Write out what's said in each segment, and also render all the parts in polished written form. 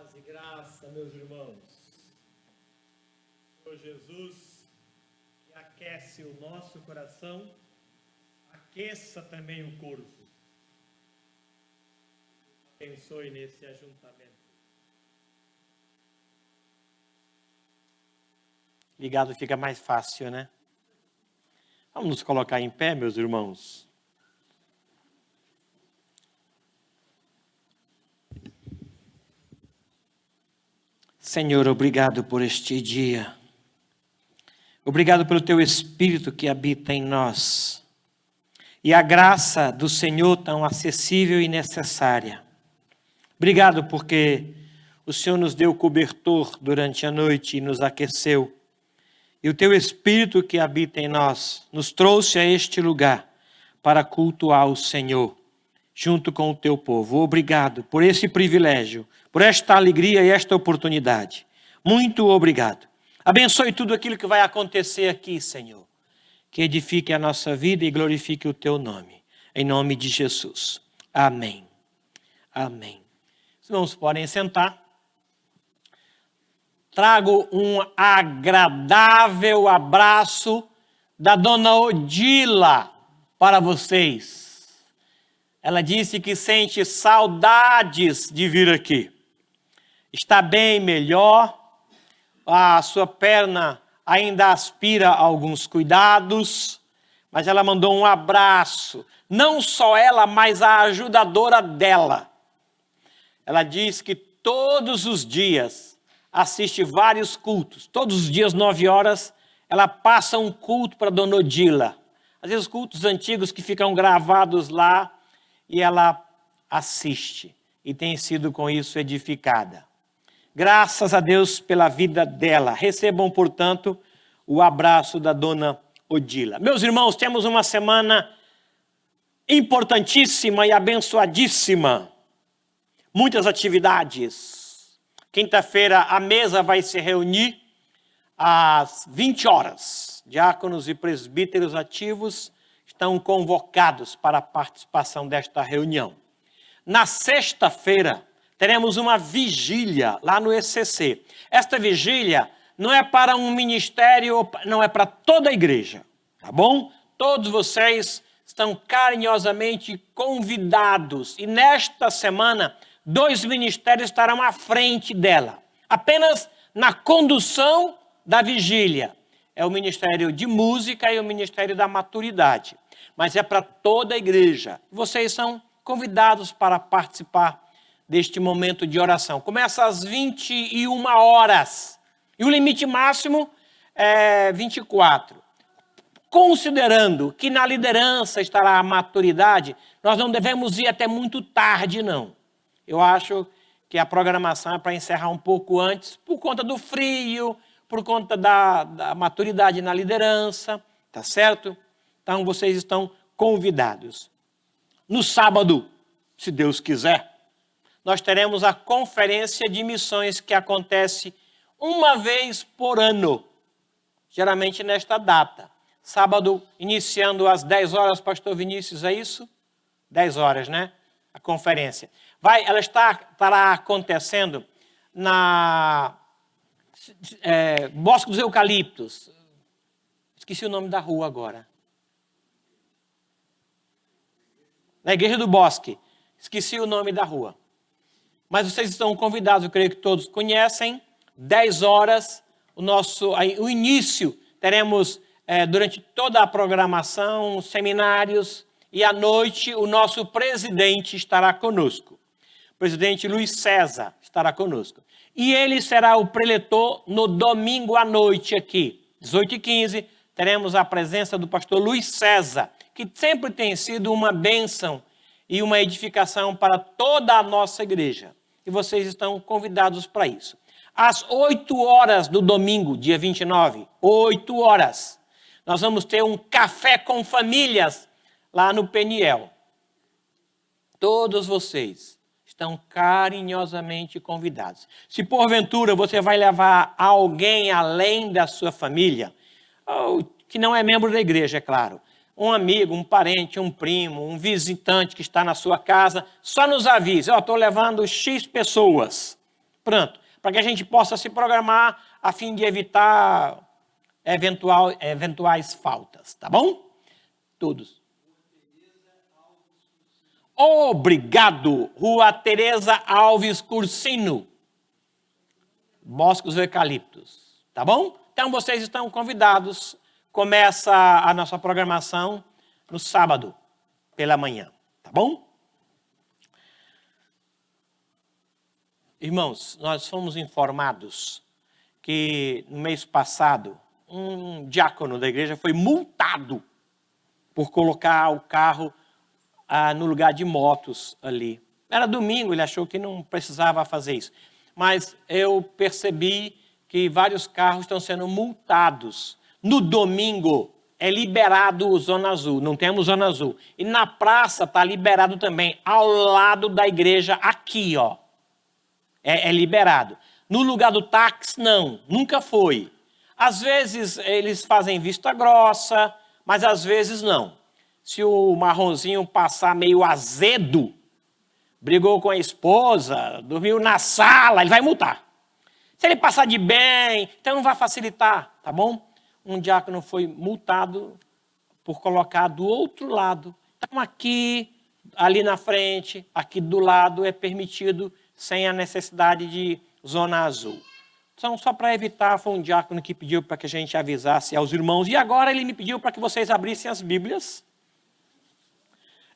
Paz e graça, meus irmãos. Senhor Jesus, que aquece o nosso coração, aqueça também o corpo. Abençoe nesse ajuntamento. Ligado fica mais fácil, né? Vamos nos colocar em pé, meus irmãos. Senhor, obrigado por este dia. Obrigado pelo Teu Espírito que habita em nós. E a graça do Senhor tão acessível e necessária. Obrigado porque o Senhor nos deu cobertor durante a noite e nos aqueceu. E o Teu Espírito que habita em nós nos trouxe a este lugar para cultuar o Senhor, junto com o Teu povo. Obrigado por esse privilégio, por esta alegria e esta oportunidade. Muito obrigado. Abençoe tudo aquilo que vai acontecer aqui, Senhor. Que edifique a nossa vida e glorifique o Teu nome. Em nome de Jesus. Amém. Amém. Os irmãos podem sentar. Trago um agradável abraço da dona Odila para vocês. Ela disse que sente saudades de vir aqui. Está bem melhor, a sua perna ainda aspira a alguns cuidados, mas ela mandou um abraço. Não só ela, mas a ajudadora dela. Ela diz que todos os dias assiste vários cultos. Todos os dias, 9 horas, ela passa um culto para a dona Odila. Às vezes, cultos antigos que ficam gravados lá e ela assiste. E tem sido com isso edificada. Graças a Deus pela vida dela. Recebam, portanto, o abraço da dona Odila. Meus irmãos, temos uma semana importantíssima e abençoadíssima. Muitas atividades. Quinta-feira a mesa vai se reunir às 20 horas. Diáconos e presbíteros ativos estão convocados para a participação desta reunião. Na sexta-feira teremos uma vigília lá no ECC. Esta vigília não é para um ministério, não é para toda a igreja, tá bom? Todos vocês estão carinhosamente convidados. E nesta semana 2 ministérios estarão à frente dela, apenas na condução da vigília. É o Ministério de Música e o Ministério da Maturidade. Mas é para toda a igreja. Vocês são convidados para participar deste momento de oração. Começa às 21 horas. E o limite máximo é 24. Considerando que na liderança estará a maturidade, nós não devemos ir até muito tarde, não. Eu acho que a programação é para encerrar um pouco antes, por conta do frio, por conta da maturidade na liderança, tá certo? Então vocês estão convidados. No sábado, se Deus quiser, nós teremos a conferência de missões que acontece uma vez por ano, geralmente nesta data. Sábado, iniciando às 10 horas, pastor Vinícius, é isso? 10 horas, né? A conferência. Ela estará acontecendo na Bosque dos Eucaliptos. Esqueci o nome da rua agora. Na Igreja do Bosque. Esqueci o nome da rua. Mas vocês estão convidados, eu creio que todos conhecem. 10 horas, o início. Teremos, durante toda a programação, seminários. E à noite, o nosso presidente estará conosco. O presidente Luiz César estará conosco. E ele será o preletor no domingo à noite aqui. 18h15, teremos a presença do pastor Luiz César, que sempre tem sido uma bênção e uma edificação para toda a nossa igreja. E vocês estão convidados para isso. Às 8 horas do domingo, dia 29, 8 horas, nós vamos ter um café com famílias lá no Peniel. Todos vocês estão carinhosamente convidados. Se porventura você vai levar alguém além da sua família, ou que não é membro da igreja, é claro, um amigo, um parente, um primo, um visitante que está na sua casa, só nos avise, estou levando X pessoas. Pronto. Para que a gente possa se programar a fim de evitar eventuais faltas. Tá bom? Todos. Obrigado. Rua Tereza Alves Cursino. Bosque dos Eucaliptos. Tá bom? Então vocês estão convidados. Começa a nossa programação no sábado, pela manhã. Tá bom? Irmãos, nós fomos informados que no mês passado um diácono da igreja foi multado por colocar o carro no lugar de motos ali. Era domingo, ele achou que não precisava fazer isso. Mas eu percebi que vários carros estão sendo multados. No domingo é liberado Zona Azul, não temos Zona Azul. E na praça está liberado também, ao lado da igreja, aqui, ó. É liberado. No lugar do táxi, não, nunca foi. Às vezes eles fazem vista grossa, mas às vezes não. Se o marronzinho passar meio azedo, brigou com a esposa, dormiu na sala, ele vai multar. Se ele passar de bem, então não vai facilitar, tá bom? Um diácono foi multado por colocar do outro lado. Então aqui, ali na frente, aqui do lado é permitido sem a necessidade de Zona Azul. Então, só para evitar, foi um diácono que pediu para que a gente avisasse aos irmãos. E agora ele me pediu para que vocês abrissem as Bíblias.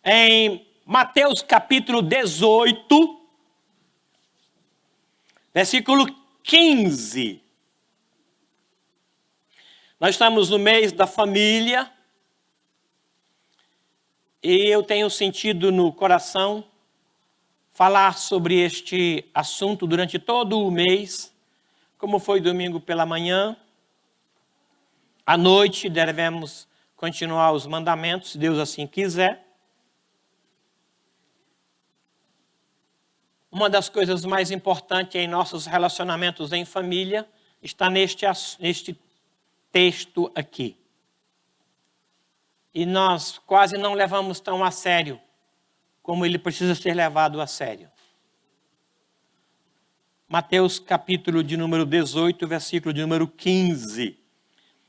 Em Mateus capítulo 18, versículo 15. Nós estamos no mês da família. E eu tenho sentido no coração falar sobre este assunto durante todo o mês, como foi domingo pela manhã. À noite devemos continuar os mandamentos, se Deus assim quiser. Uma das coisas mais importantes em nossos relacionamentos em família está neste texto aqui. E nós quase não levamos tão a sério como ele precisa ser levado a sério. Mateus capítulo de número 18, versículo de número 15.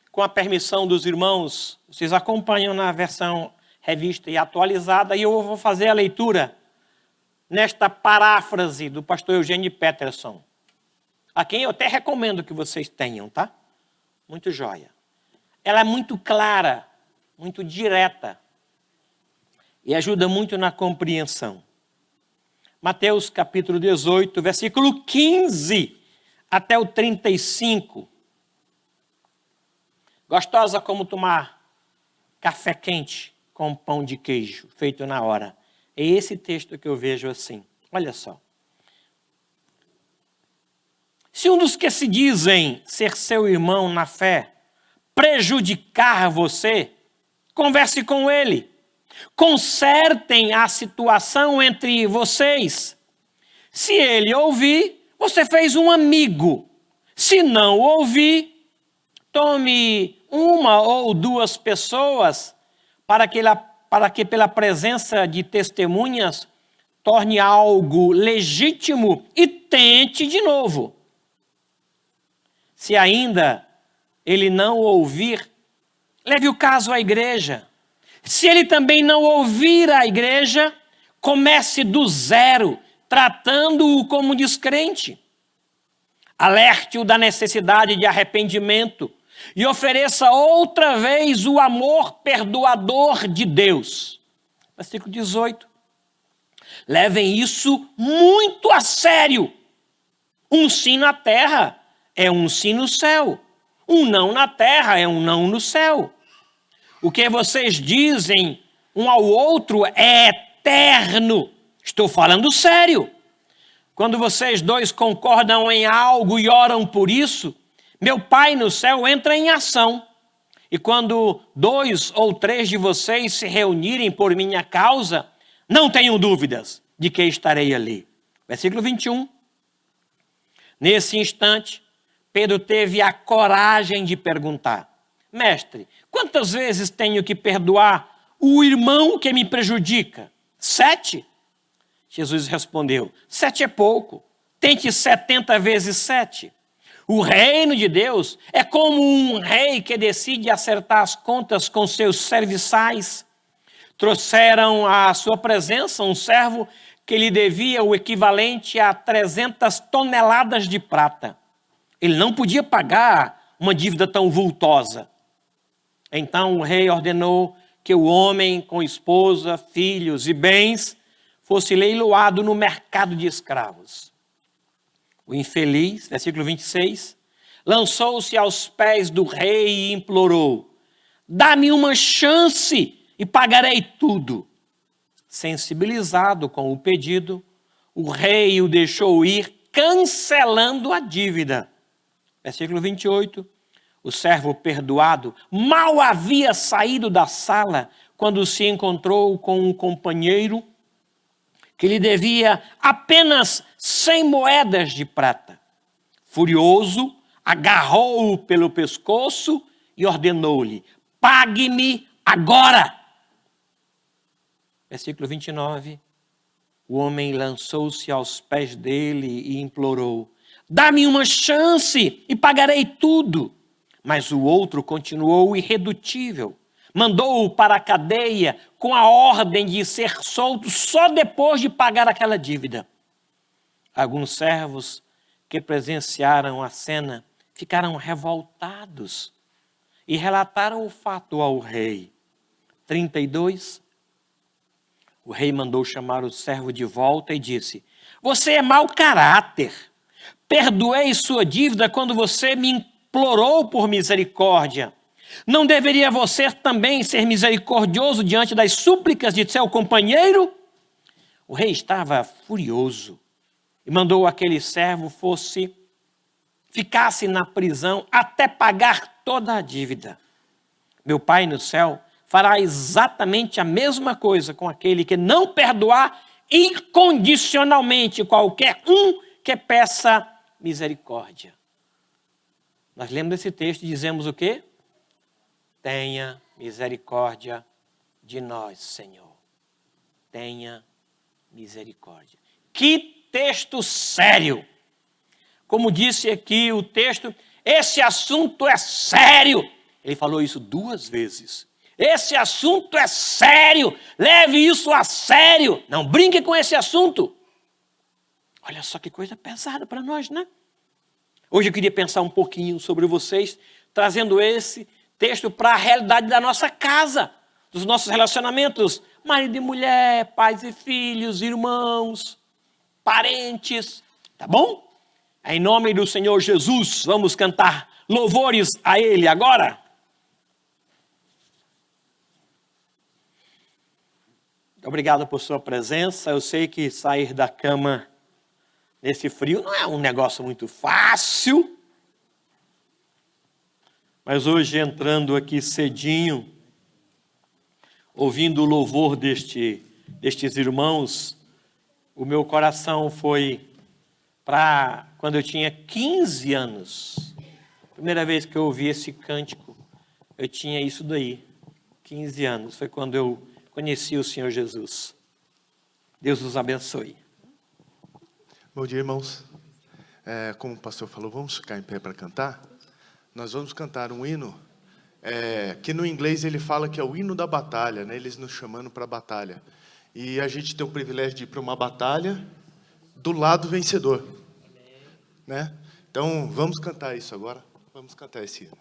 Com a permissão dos irmãos, vocês acompanham na versão revista e atualizada, e eu vou fazer a leitura nesta paráfrase do pastor Eugênio Peterson, a quem eu até recomendo que vocês tenham, tá? Muito joia. Ela é muito clara, muito direta, e ajuda muito na compreensão. Mateus capítulo 18, versículo 15 até o 35. Gostosa como tomar café quente com pão de queijo, feito na hora. É esse texto que eu vejo assim. Olha só. Se um dos que se dizem ser seu irmão na fé prejudicar você, converse com ele. Consertem a situação entre vocês. Se ele ouvir, você fez um amigo. Se não ouvir, tome uma ou duas pessoas para que pela presença de testemunhas torne algo legítimo e tente de novo. Se ainda ele não ouvir, leve o caso à igreja. Se ele também não ouvir a igreja, comece do zero, tratando-o como descrente. Alerte-o da necessidade de arrependimento e ofereça outra vez o amor perdoador de Deus. Versículo 18. Levem isso muito a sério. Um sim na terra é um sim no céu. Um não na terra é um não no céu. O que vocês dizem um ao outro é eterno. Estou falando sério. Quando vocês dois concordam em algo e oram por isso, meu Pai no céu entra em ação. E quando 2 ou 3 de vocês se reunirem por minha causa, não tenham dúvidas de que estarei ali. Versículo 21. Nesse instante, Pedro teve a coragem de perguntar: Mestre, quantas vezes tenho que perdoar o irmão que me prejudica? 7? Jesus respondeu: 7 é pouco. tente 70 vezes 7. O reino de Deus é como um rei que decide acertar as contas com seus serviçais. Trouxeram à sua presença um servo que lhe devia o equivalente a 300 toneladas de prata. Ele não podia pagar uma dívida tão vultosa. Então o rei ordenou que o homem com esposa, filhos e bens fosse leiloado no mercado de escravos. O infeliz, versículo 26, lançou-se aos pés do rei e implorou: dá-me uma chance e pagarei tudo. Sensibilizado com o pedido, o rei o deixou ir, cancelando a dívida. Versículo 28, o servo perdoado mal havia saído da sala quando se encontrou com um companheiro que lhe devia apenas 100 moedas de prata. Furioso, agarrou-o pelo pescoço e ordenou-lhe: pague-me agora. Versículo 29, o homem lançou-se aos pés dele e implorou: dá-me uma chance e pagarei tudo. Mas o outro continuou irredutível. Mandou-o para a cadeia com a ordem de ser solto só depois de pagar aquela dívida. Alguns servos que presenciaram a cena ficaram revoltados e relataram o fato ao rei. 32. O rei mandou chamar o servo de volta e disse: você é mau caráter. Perdoei sua dívida quando você me implorou por misericórdia. Não deveria você também ser misericordioso diante das súplicas de seu companheiro? O rei estava furioso e mandou aquele servo ficasse na prisão até pagar toda a dívida. Meu Pai no céu fará exatamente a mesma coisa com aquele que não perdoar incondicionalmente qualquer um que peça misericórdia. Nós lemos esse texto e dizemos o quê? Tenha misericórdia de nós, Senhor. Tenha misericórdia. Que texto sério! Como disse aqui o texto, esse assunto é sério. Ele falou isso 2 vezes. Esse assunto é sério. Leve isso a sério. Não brinque com esse assunto. Olha só que coisa pesada para nós, né? Hoje eu queria pensar um pouquinho sobre vocês, trazendo esse texto para a realidade da nossa casa, dos nossos relacionamentos, marido e mulher, pais e filhos, irmãos, parentes, tá bom? Em nome do Senhor Jesus, vamos cantar louvores a Ele agora. Obrigado por sua presença. Eu sei que sair da cama nesse frio não é um negócio muito fácil. Mas hoje, entrando aqui cedinho, ouvindo o louvor destes irmãos, o meu coração foi para quando eu tinha 15 anos. Primeira vez que eu ouvi esse cântico, eu tinha isso daí, 15 anos. Foi quando eu conheci o Senhor Jesus. Deus os abençoe. Bom dia, irmãos. Como o pastor falou, vamos ficar em pé para cantar. Nós vamos cantar um hino, que no inglês ele fala que é o hino da batalha, né? Eles nos chamando para a batalha. E a gente tem o privilégio de ir para uma batalha do lado vencedor. Né? Então, vamos cantar isso agora. Vamos cantar esse hino.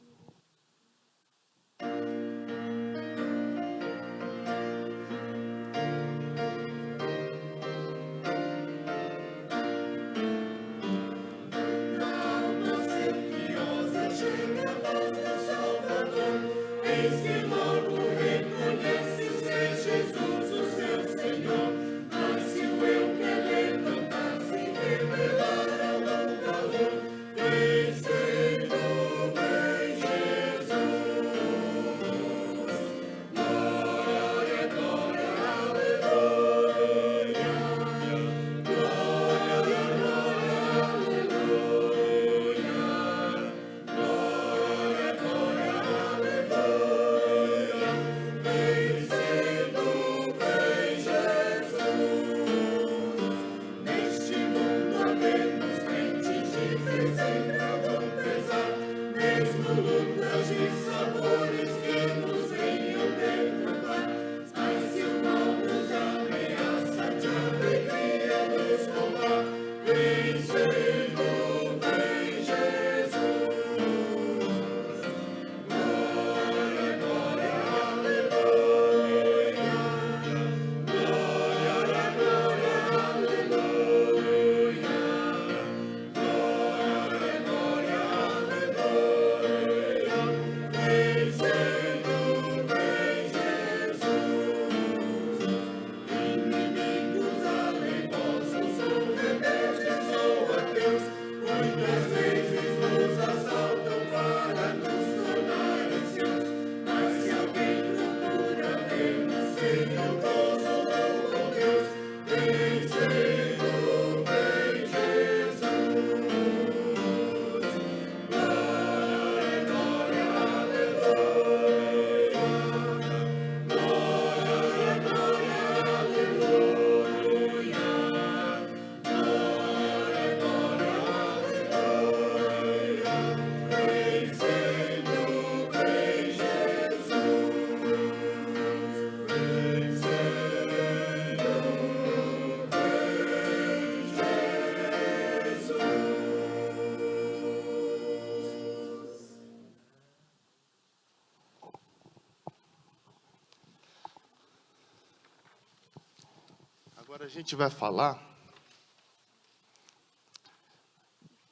Agora a gente vai falar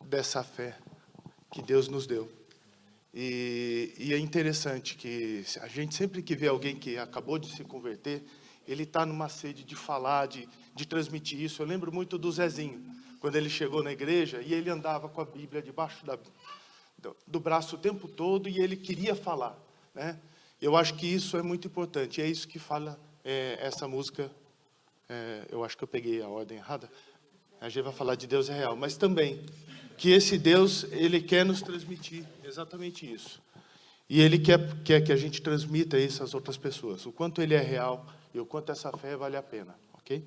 dessa fé que Deus nos deu. E é interessante que a gente sempre que vê alguém que acabou de se converter, ele está numa sede de falar, de transmitir isso. Eu lembro muito do Zezinho, quando ele chegou na igreja e ele andava com a Bíblia debaixo do braço o tempo todo e ele queria falar, né? Eu acho que isso é muito importante. É isso que fala essa música. Eu acho que eu peguei a ordem errada. A gente vai falar de Deus é real, mas também que esse Deus, ele quer nos transmitir exatamente isso. E ele quer que a gente transmita isso às outras pessoas, o quanto ele é real e o quanto essa fé vale a pena, ok?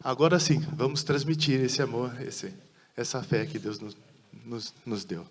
Agora sim, vamos transmitir esse amor, essa fé que Deus nos deu.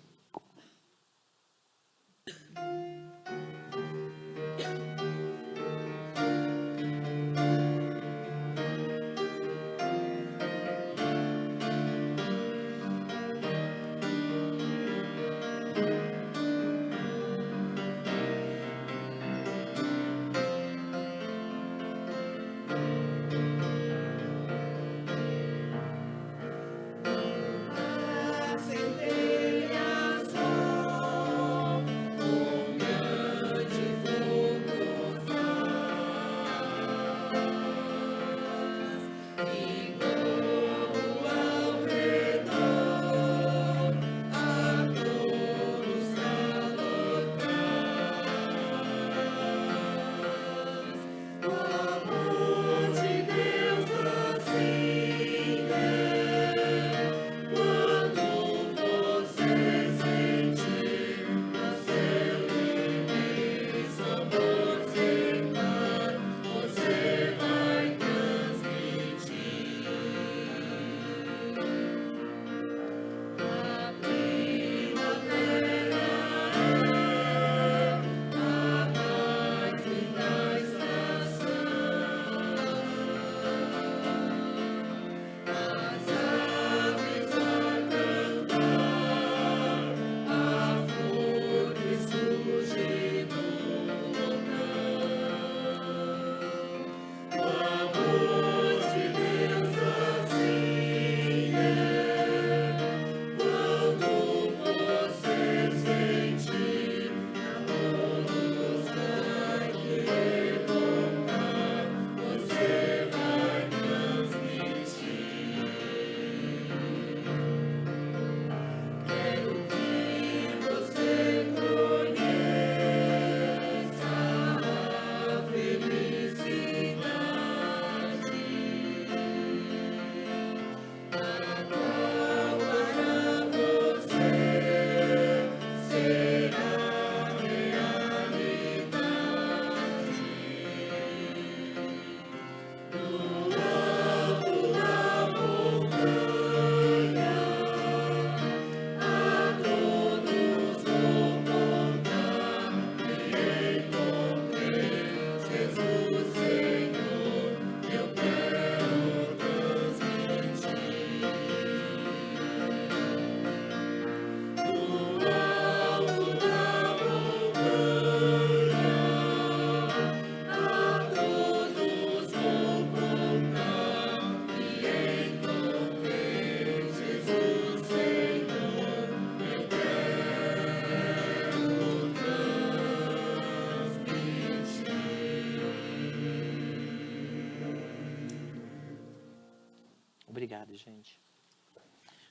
Obrigado, gente.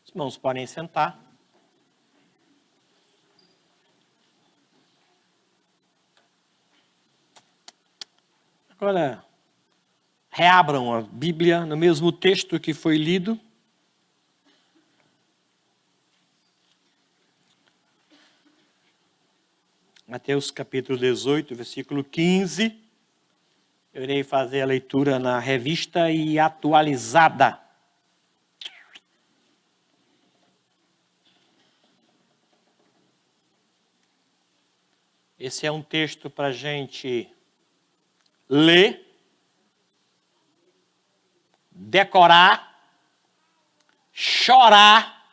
Os irmãos podem sentar. Agora, reabram a Bíblia no mesmo texto que foi lido. Mateus capítulo 18, versículo 15. Eu irei fazer a leitura na revista e atualizada. Esse é um texto para a gente ler, decorar, chorar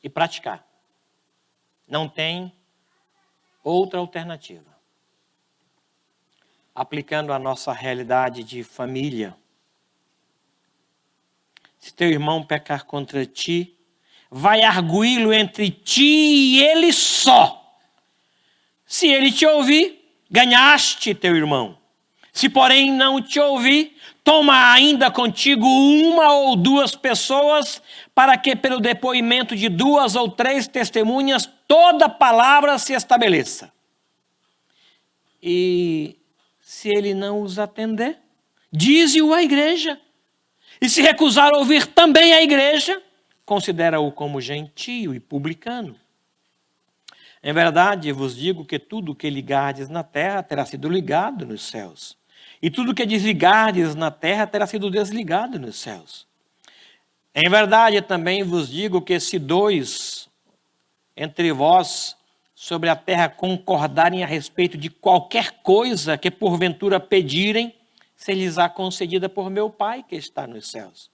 e praticar. Não tem outra alternativa. Aplicando a nossa realidade de família. Se teu irmão pecar contra ti, vai arguí-lo entre ti e ele só. Se ele te ouvir, ganhaste teu irmão. Se porém não te ouvir, toma ainda contigo uma ou duas pessoas, para que pelo depoimento de 2 ou 3 testemunhas, toda palavra se estabeleça. E se ele não os atender, dize-o à igreja. E se recusar a ouvir também a igreja, considera-o como gentio e publicano. Em verdade, vos digo que tudo que ligardes na terra terá sido ligado nos céus. E tudo que desligardes na terra terá sido desligado nos céus. Em verdade, também vos digo que se 2 entre vós sobre a terra concordarem a respeito de qualquer coisa que porventura pedirem, se lhes há concedida por meu Pai que está nos céus.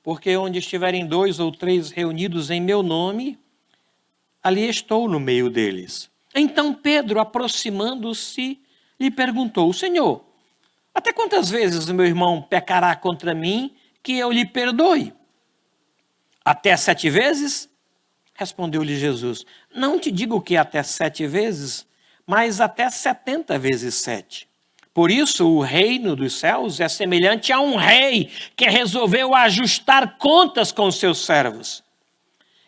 Porque onde estiverem 2 ou 3 reunidos em meu nome, ali estou no meio deles. Então Pedro, aproximando-se, lhe perguntou: Senhor, até quantas vezes o meu irmão pecará contra mim que eu lhe perdoe? Até 7 vezes? Respondeu-lhe Jesus: não te digo que até 7 vezes, mas até 70 vezes 7. Por isso, o reino dos céus é semelhante a um rei que resolveu ajustar contas com seus servos.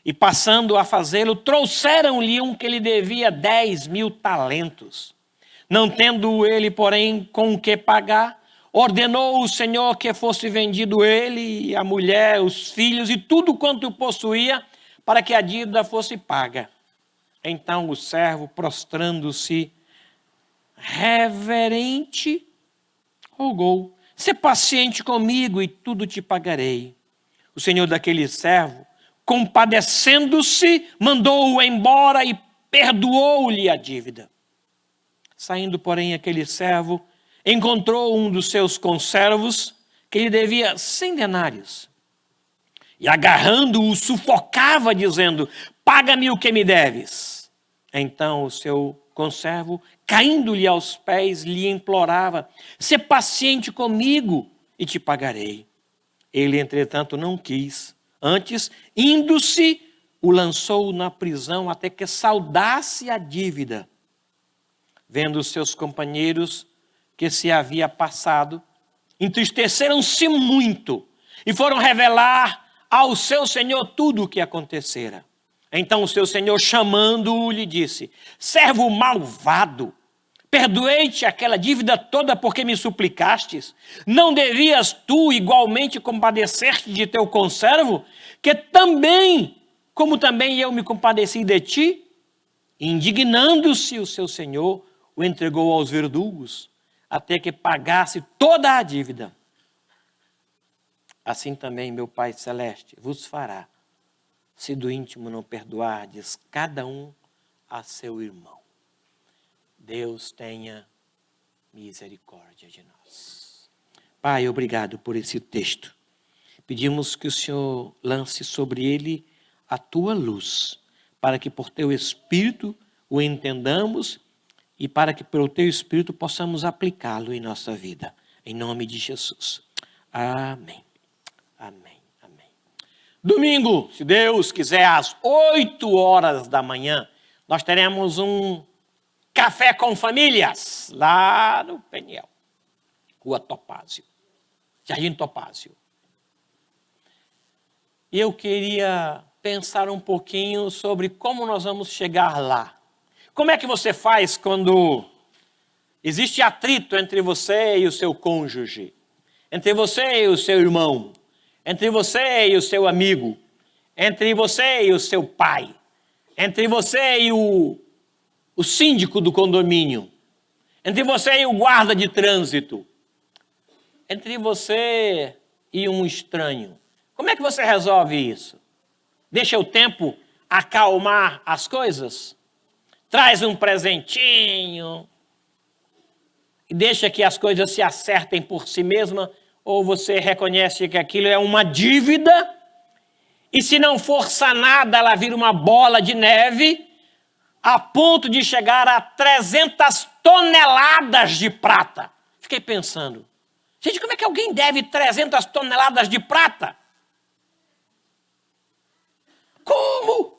E passando a fazê-lo, trouxeram-lhe um que lhe devia 10.000 talentos. Não tendo ele, porém, com o que pagar, ordenou o Senhor que fosse vendido ele, a mulher, os filhos e tudo quanto possuía, para que a dívida fosse paga. Então o servo, prostrando-se, reverente, rogou: sê paciente comigo e tudo te pagarei. O senhor daquele servo, compadecendo-se, mandou-o embora e perdoou-lhe a dívida. Saindo, porém, aquele servo encontrou um dos seus conservos que lhe devia 100 denários. E agarrando-o, sufocava, dizendo: paga-me o que me deves. Então o seu conservo, caindo-lhe aos pés, lhe implorava: sê paciente comigo e te pagarei. Ele, entretanto, não quis. Antes, indo-se, o lançou na prisão até que saldasse a dívida. Vendo os seus companheiros que se havia passado, entristeceram-se muito e foram revelar ao seu senhor tudo o que acontecera. Então o seu senhor, chamando-o, lhe disse: servo malvado, perdoei-te aquela dívida toda porque me suplicastes. Não devias tu igualmente compadecer-te de teu conservo, que também, como também eu me compadeci de ti? Indignando-se o seu senhor, o entregou aos verdugos, até que pagasse toda a dívida. Assim também meu Pai Celeste vos fará, se do íntimo não perdoardes cada um a seu irmão. Deus tenha misericórdia de nós. Pai, obrigado por esse texto. Pedimos que o Senhor lance sobre ele a tua luz, para que por teu Espírito o entendamos e para que pelo teu Espírito possamos aplicá-lo em nossa vida. Em nome de Jesus. Amém. Amém. Amém. Domingo, se Deus quiser, às 8 da manhã, nós teremos um café com famílias lá no Peniel, Rua Topázio. Jardim Topázio. E eu queria pensar um pouquinho sobre como nós vamos chegar lá. Como é que você faz quando existe atrito entre você e o seu cônjuge, entre você e o seu irmão, entre você e o seu amigo, entre você e o seu pai, entre você e o síndico do condomínio, entre você e o guarda de trânsito, entre você e um estranho? Como é que você resolve isso? Deixa o tempo acalmar as coisas? Traz um presentinho e deixa que as coisas se acertem por si mesma? Ou você reconhece que aquilo é uma dívida e se não for sanada ela vira uma bola de neve a ponto de chegar a 300 toneladas de prata? Fiquei pensando, gente, como é que alguém deve 300 toneladas de prata? Como?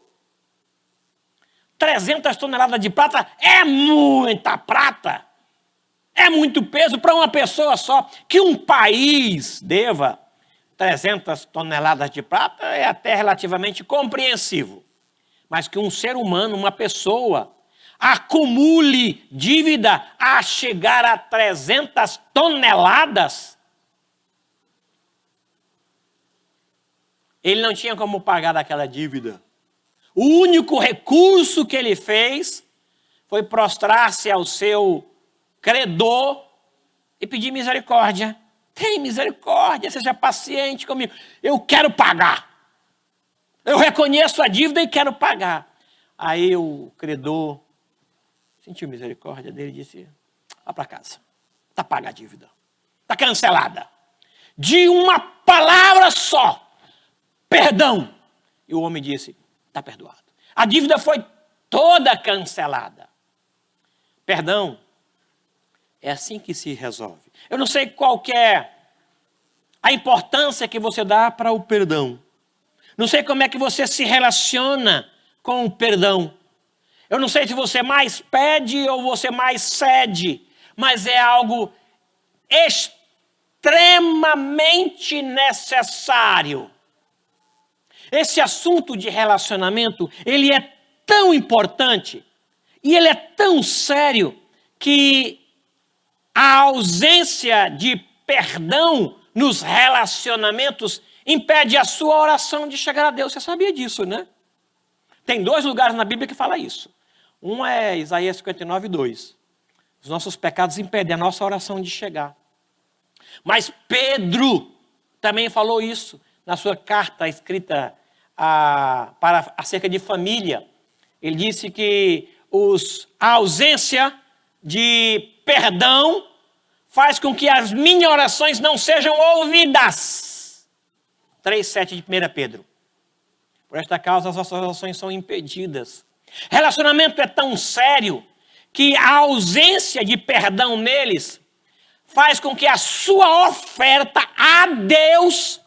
300 toneladas de prata é muita prata. É muito peso para uma pessoa só. Que um país deva 300 toneladas de prata é até relativamente compreensivo. Mas que um ser humano, uma pessoa, acumule dívida a chegar a 300 toneladas, ele não tinha como pagar daquela dívida. O único recurso que ele fez foi prostrar-se ao seu credor e pedir misericórdia. Tem misericórdia, seja paciente comigo. Eu quero pagar. Eu reconheço a dívida e quero pagar. Aí o credor sentiu misericórdia dele e disse, vá para casa. Está paga a dívida. Está cancelada. De uma palavra só. Perdão. E o homem disse, está perdoado. A dívida foi toda cancelada. Perdão. É assim que se resolve. Eu não sei qual que é a importância que você dá para o perdão. Não sei como é que você se relaciona com o perdão. Eu não sei se você mais pede ou você mais cede, mas é algo extremamente necessário. Esse assunto de relacionamento, ele é tão importante e ele é tão sério que a ausência de perdão nos relacionamentos impede a sua oração de chegar a Deus. Você sabia disso, né? Tem 2 lugares na Bíblia que fala isso. Um é Isaías 59:2. Os nossos pecados impedem a nossa oração de chegar. Mas Pedro também falou isso na sua carta escrita acerca de família. Ele disse que a ausência de perdão faz com que as minhas orações não sejam ouvidas. 3:7 de 1 Pedro. Por esta causa as nossas orações são impedidas. Relacionamento é tão sério que a ausência de perdão neles faz com que a sua oferta a Deus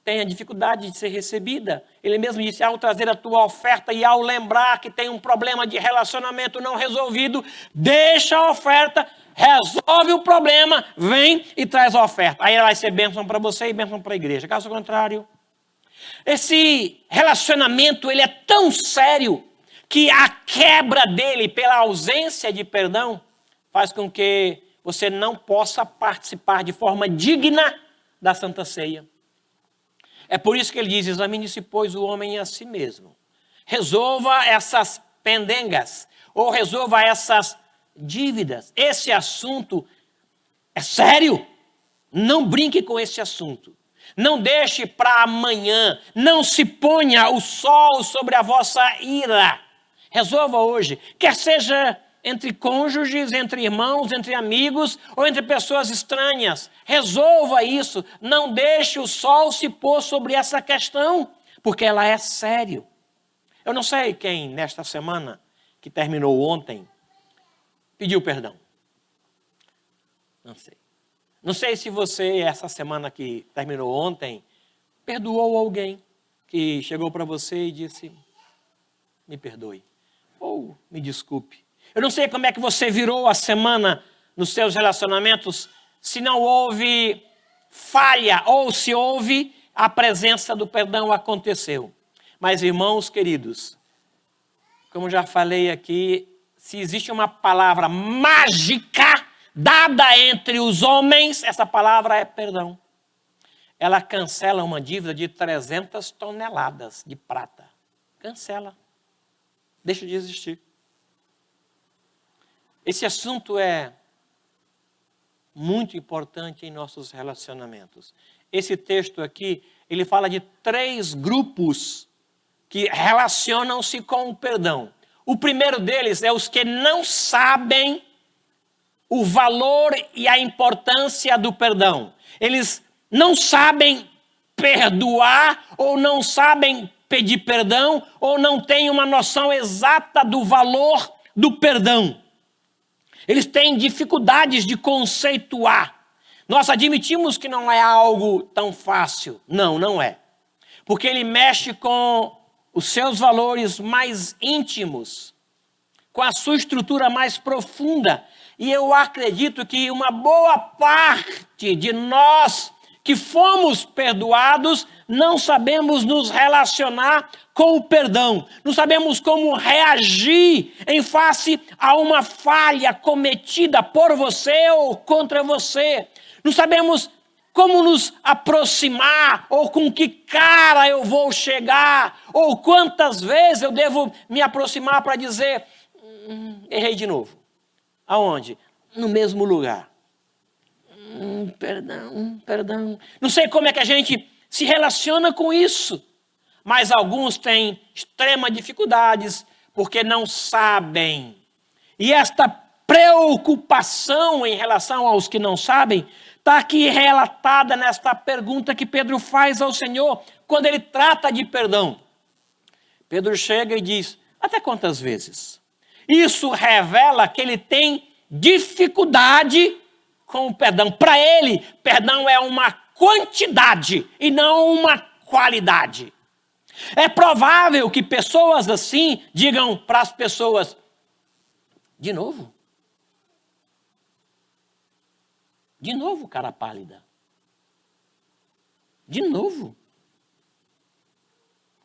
tenha dificuldade de ser recebida. Ele mesmo disse, ao trazer a tua oferta e ao lembrar que tem um problema de relacionamento não resolvido, deixa a oferta, resolve o problema, vem e traz a oferta. Aí ela vai ser bênção para você e bênção para a igreja. Caso contrário, esse relacionamento ele é tão sério que a quebra dele pela ausência de perdão faz com que você não possa participar de forma digna da Santa Ceia. É por isso que ele diz, examine-se, pois, o homem a si mesmo. Resolva essas pendengas, ou resolva essas dívidas. Esse assunto é sério. Não brinque com esse assunto. Não deixe para amanhã. Não se ponha o sol sobre a vossa ira. Resolva hoje. Quer seja entre cônjuges, entre irmãos, entre amigos ou entre pessoas estranhas. Resolva isso. Não deixe o sol se pôr sobre essa questão, porque ela é sério. Eu não sei quem nesta semana que terminou ontem pediu perdão. Não sei. Não sei se você, essa semana que terminou ontem, perdoou alguém que chegou para você e disse, me perdoe, ou me desculpe. Eu não sei como é que você virou a semana nos seus relacionamentos, se não houve falha ou se houve, a presença do perdão aconteceu. Mas, irmãos queridos, como já falei aqui, se existe uma palavra mágica dada entre os homens, essa palavra é perdão. Ela cancela uma dívida de 300 toneladas de prata. Cancela. Deixa de existir. Esse assunto é muito importante em nossos relacionamentos. Esse texto aqui, ele fala de 3 grupos que relacionam-se com o perdão. O primeiro deles é os que não sabem o valor e a importância do perdão. Eles não sabem perdoar ou não sabem pedir perdão ou não têm uma noção exata do valor do perdão. Eles têm dificuldades de conceituar. Nós admitimos que não é algo tão fácil. Não, não é. Porque ele mexe com os seus valores mais íntimos, com a sua estrutura mais profunda. E eu acredito que uma boa parte de nós que fomos perdoados não sabemos nos relacionar com o perdão. Não sabemos como reagir em face a uma falha cometida por você ou contra você. Não sabemos como nos aproximar, ou com que cara eu vou chegar, ou quantas vezes eu devo me aproximar para dizer, errei de novo. Aonde? No mesmo lugar. Perdão. Não sei como é que a gente se relaciona com isso, mas alguns têm extremas dificuldades porque não sabem. E esta preocupação em relação aos que não sabem está aqui relatada nesta pergunta que Pedro faz ao Senhor quando ele trata de perdão. Pedro chega e diz, até quantas vezes? Isso revela que ele tem dificuldade com o perdão. Para ele, perdão é uma quantidade e não uma qualidade. É provável que pessoas assim digam para as pessoas, de novo? De novo, cara pálida. De novo.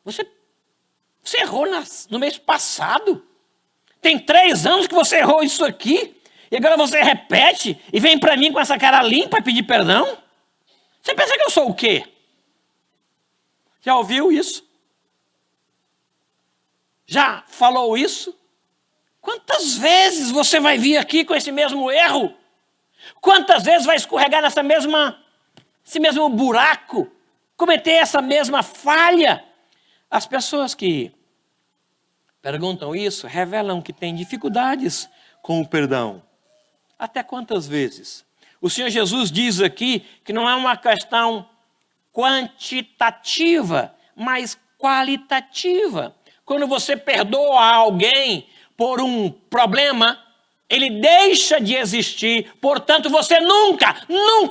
Você errou no mês passado. Tem 3 anos que você errou isso aqui. E agora você repete e vem para mim com essa cara limpa e pedir perdão? Você pensa que eu sou o quê? Já ouviu isso? Já falou isso? Quantas vezes você vai vir aqui com esse mesmo erro? Quantas vezes vai escorregar esse mesmo buraco? Cometer essa mesma falha? As pessoas que perguntam isso revelam que têm dificuldades com o perdão. Até quantas vezes? O Senhor Jesus diz aqui que não é uma questão quantitativa, mas qualitativa. Quando você perdoa alguém por um problema, ele deixa de existir. Portanto, você nunca,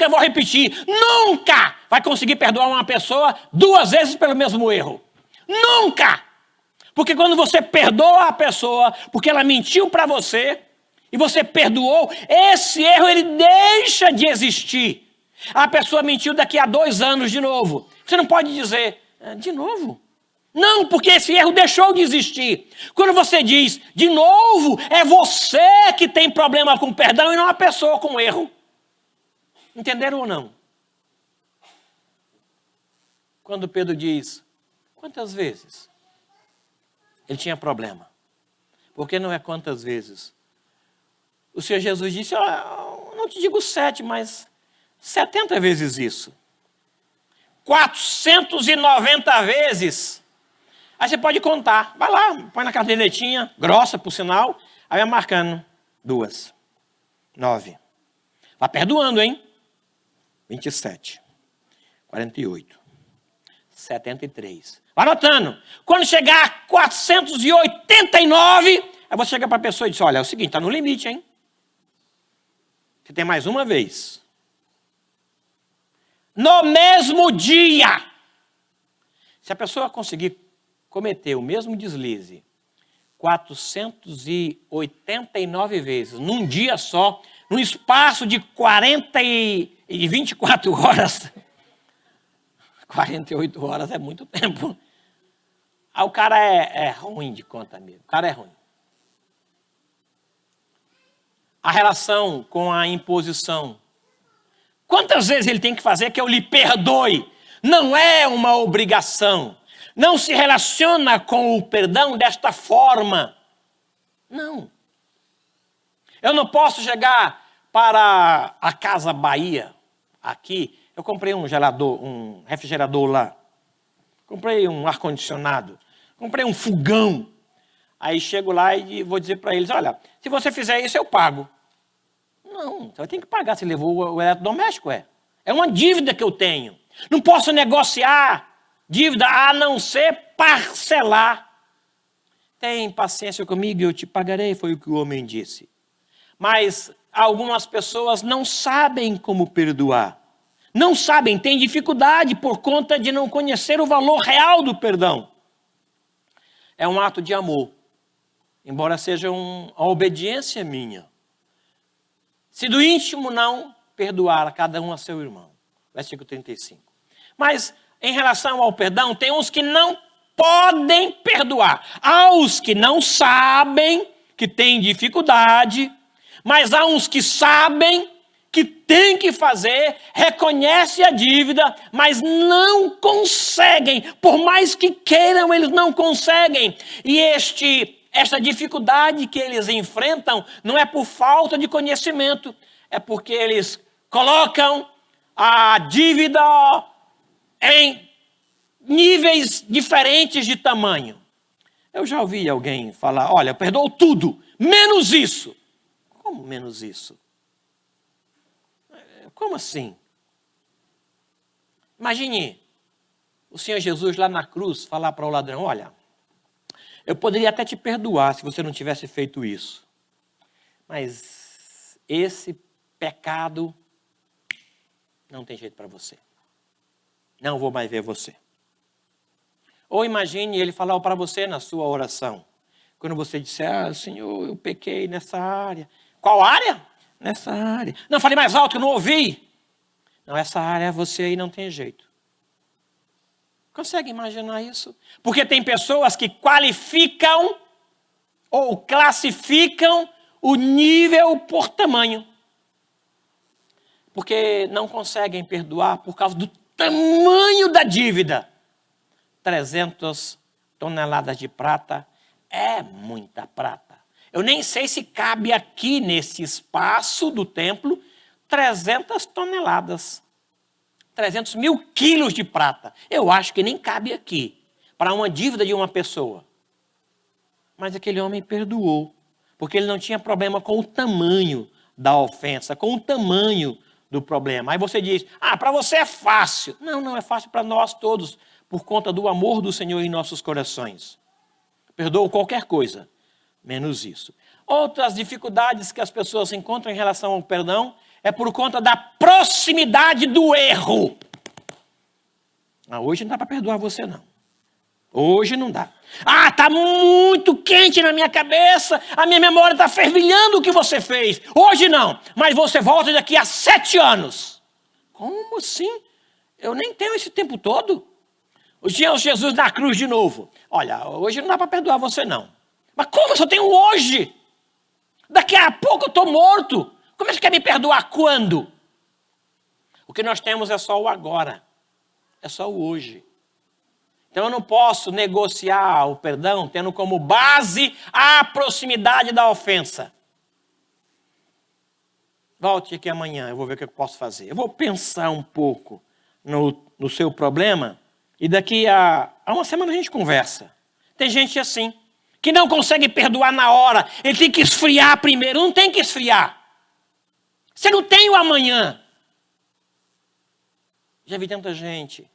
vou repetir, nunca vai conseguir perdoar uma pessoa 2 vezes pelo mesmo erro. Nunca! Porque quando você perdoa a pessoa, porque ela mentiu para você, e você perdoou, esse erro ele deixa de existir. A pessoa mentiu daqui a 2 anos de novo. Você não pode dizer, de novo? Não, porque esse erro deixou de existir. Quando você diz, de novo, é você que tem problema com perdão e não a pessoa com erro. Entenderam ou não? Quando Pedro diz, quantas vezes ele tinha problema? Porque não é quantas vezes. O Senhor Jesus disse, não te digo 7, mas 70 vezes isso. 490 vezes. Aí você pode contar. Vai lá, põe na cadernetinha, grossa por sinal, aí vai marcando 2, 9. Vai perdoando, hein? 27, 48, 73. Vai anotando. Quando chegar a 489, aí você chega para a pessoa e diz, olha, é o seguinte, está no limite, hein? Você tem mais uma vez. No mesmo dia. Se a pessoa conseguir cometer o mesmo deslize 489 vezes, num dia só, num espaço de 40 E 24 horas, 48 horas é muito tempo. Aí o cara é ruim de conta mesmo. O cara é ruim. A relação com a imposição. Quantas vezes ele tem que fazer que eu lhe perdoe? Não é uma obrigação. Não se relaciona com o perdão desta forma. Não. Eu não posso chegar para a Casa Bahia, aqui. Eu comprei um refrigerador lá. Comprei um ar-condicionado. Comprei um fogão. Aí chego lá e vou dizer para eles, olha, se você fizer isso, eu pago. Não, você vai ter que pagar. Você levou o eletrodoméstico, é. É uma dívida que eu tenho. Não posso negociar dívida a não ser parcelar. Tem paciência comigo, eu te pagarei, foi o que o homem disse. Mas algumas pessoas não sabem como perdoar. Não sabem, têm dificuldade por conta de não conhecer o valor real do perdão. É um ato de amor, embora seja uma obediência minha. Se do íntimo não perdoar a cada um a seu irmão. Versículo 35. Mas em relação ao perdão, tem uns que não podem perdoar. Há os que não sabem, que têm dificuldade, mas há uns que sabem que tem que fazer, reconhece a dívida, mas não conseguem. Por mais que queiram, eles não conseguem. E esta dificuldade que eles enfrentam não é por falta de conhecimento, é porque eles colocam a dívida em níveis diferentes de tamanho. Eu já ouvi alguém falar, olha, eu perdoo tudo, menos isso. Como menos isso? Como assim? Imagine o Senhor Jesus lá na cruz falar para o ladrão, olha, eu poderia até te perdoar se você não tivesse feito isso. Mas esse pecado não tem jeito para você. Não vou mais ver você. Ou imagine ele falar para você na sua oração. Quando você disser, Senhor, eu pequei nessa área. Qual área? Nessa área. Não, falei mais alto que eu não ouvi. Não, essa área você aí não tem jeito. Consegue imaginar isso? Porque tem pessoas que qualificam ou classificam o nível por tamanho. Porque não conseguem perdoar por causa do tamanho da dívida. 300 toneladas de prata é muita prata. Eu nem sei se cabe aqui nesse espaço do templo 300 toneladas. 300 mil quilos de prata. Eu acho que nem cabe aqui para uma dívida de uma pessoa. Mas aquele homem perdoou, porque ele não tinha problema com o tamanho da ofensa, com o tamanho do problema. Aí você diz, para você é fácil. Não, não é fácil para nós todos, por conta do amor do Senhor em nossos corações. Perdoou qualquer coisa, menos isso. Outras dificuldades que as pessoas encontram em relação ao perdão é por conta da proximidade do erro. Hoje não dá para perdoar você, não. Hoje não dá. Está muito quente na minha cabeça, a minha memória está fervilhando o que você fez. Hoje não, mas você volta daqui a 7 anos. Como assim? Eu nem tenho esse tempo todo. O Senhor Jesus na cruz de novo. Olha, hoje não dá para perdoar você, não. Mas como eu só tenho hoje? Daqui a pouco eu estou morto. Como é que você quer me perdoar quando? O que nós temos é só o agora. É só o hoje. Então eu não posso negociar o perdão tendo como base a proximidade da ofensa. Volte aqui amanhã, eu vou ver o que eu posso fazer. Eu vou pensar um pouco no seu problema e daqui a uma semana a gente conversa. Tem gente assim, que não consegue perdoar na hora. Ele tem que esfriar primeiro. Não tem que esfriar. Você não tem o amanhã. Já vi tanta gente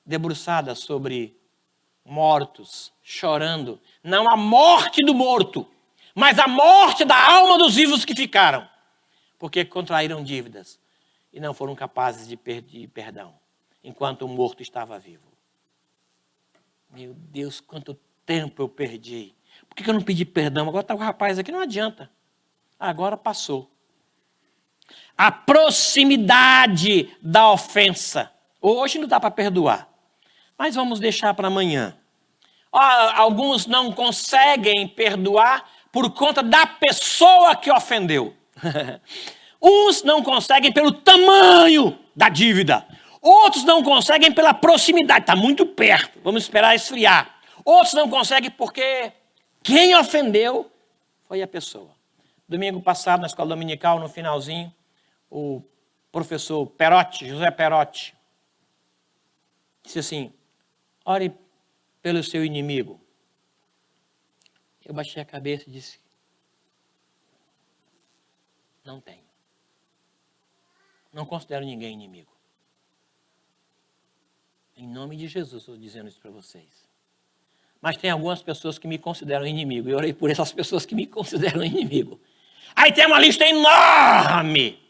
debruçada sobre mortos, chorando. Não a morte do morto, mas a morte da alma dos vivos que ficaram. Porque contraíram dívidas e não foram capazes de pedir perdão, enquanto o morto estava vivo. Meu Deus, quanto tempo eu perdi. Por que eu não pedi perdão? Agora está o rapaz aqui, não adianta. Agora passou. A proximidade da ofensa. Hoje não dá para perdoar, mas vamos deixar para amanhã. Alguns não conseguem perdoar por conta da pessoa que ofendeu. Uns não conseguem pelo tamanho da dívida. Outros não conseguem pela proximidade. Está muito perto, vamos esperar esfriar. Outros não conseguem porque quem ofendeu foi a pessoa. Domingo passado, na escola dominical, no finalzinho, o professor Perotti, José Perotti, disse assim: ore pelo seu inimigo. Eu baixei a cabeça e disse: não tenho. Não considero ninguém inimigo. Em nome de Jesus, estou dizendo isso para vocês. Mas tem algumas pessoas que me consideram inimigo. Eu orei por essas pessoas que me consideram inimigo. Aí tem uma lista enorme.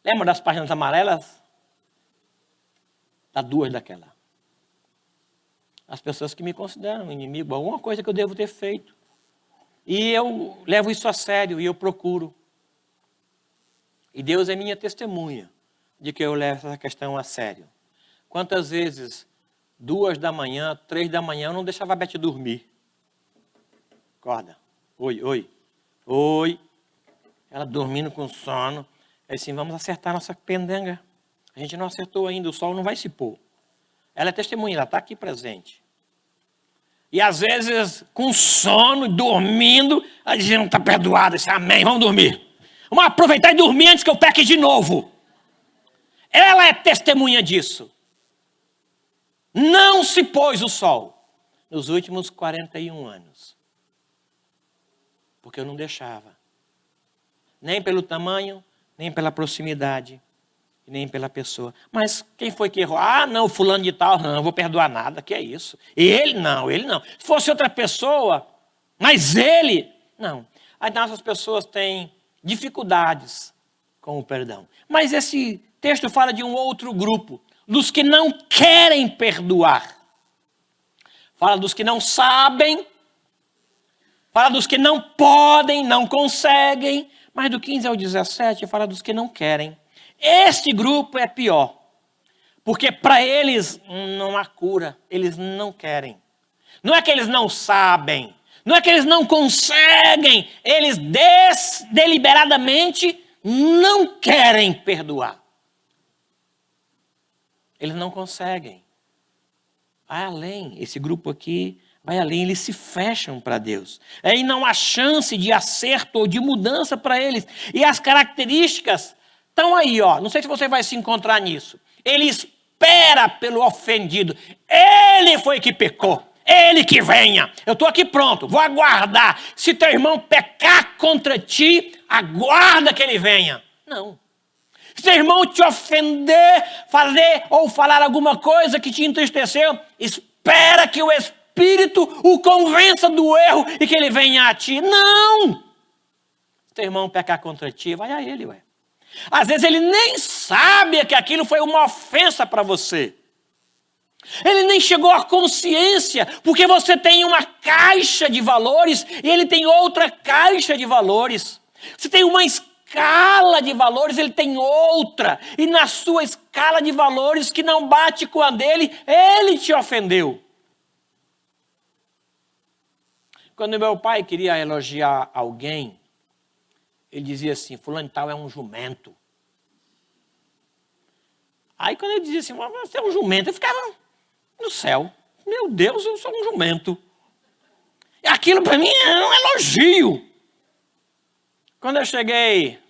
Lembra das páginas amarelas? Dá duas daquela. As pessoas que me consideram inimigo, alguma coisa que eu devo ter feito. E eu levo isso a sério e eu procuro. E Deus é minha testemunha de que eu levo essa questão a sério. Quantas vezes, 2 da manhã, 3 da manhã, eu não deixava a Beth dormir. Acorda. Oi. Ela dormindo com sono. Aí assim, vamos acertar nossa pendenga. A gente não acertou ainda, o sol não vai se pôr. Ela é testemunha, ela está aqui presente. E às vezes, com sono, dormindo, a gente não está perdoada. Disse, amém, vamos dormir. Vamos aproveitar e dormir antes que eu peque de novo. Ela é testemunha disso. Não se pôs o sol nos últimos 41 anos. Porque eu não deixava. Nem pelo tamanho, nem pela proximidade, nem pela pessoa. Mas quem foi que errou? Não, fulano de tal, não vou perdoar nada, que é isso? Ele não. Se fosse outra pessoa, mas ele, não. Aí nossas pessoas têm dificuldades com o perdão. Mas esse texto fala de um outro grupo, dos que não querem perdoar. Fala dos que não sabem, fala dos que não podem, não conseguem, mas do 15 ao 17 fala dos que não querem. Este grupo é pior, porque para eles não há cura, eles não querem. Não é que eles não sabem, não é que eles não conseguem, eles deliberadamente não querem perdoar. Eles não conseguem. Vai além, esse grupo aqui vai além, eles se fecham para Deus. Aí não há chance de acerto ou de mudança para eles. E as características estão aí, não sei se você vai se encontrar nisso. Ele espera pelo ofendido. Ele foi que pecou. Ele que venha. Eu estou aqui pronto, vou aguardar. Se teu irmão pecar contra ti, aguarda que ele venha. Não. Se teu irmão te ofender, fazer ou falar alguma coisa que te entristeceu, espera que o Espírito o convença do erro e que ele venha a ti. Não! Se teu irmão pecar contra ti, vai a ele, ué. Às vezes ele nem sabe que aquilo foi uma ofensa para você. Ele nem chegou à consciência, porque você tem uma caixa de valores e ele tem outra caixa de valores. Você tem uma escala de valores, ele tem outra. E na sua escala de valores que não bate com a dele, ele te ofendeu. Quando meu pai queria elogiar alguém, ele dizia assim, fulano tal é um jumento. Aí quando ele dizia assim, você é um jumento, eu ficava no céu. Meu Deus, eu sou um jumento. E aquilo para mim é um elogio. Quando eu cheguei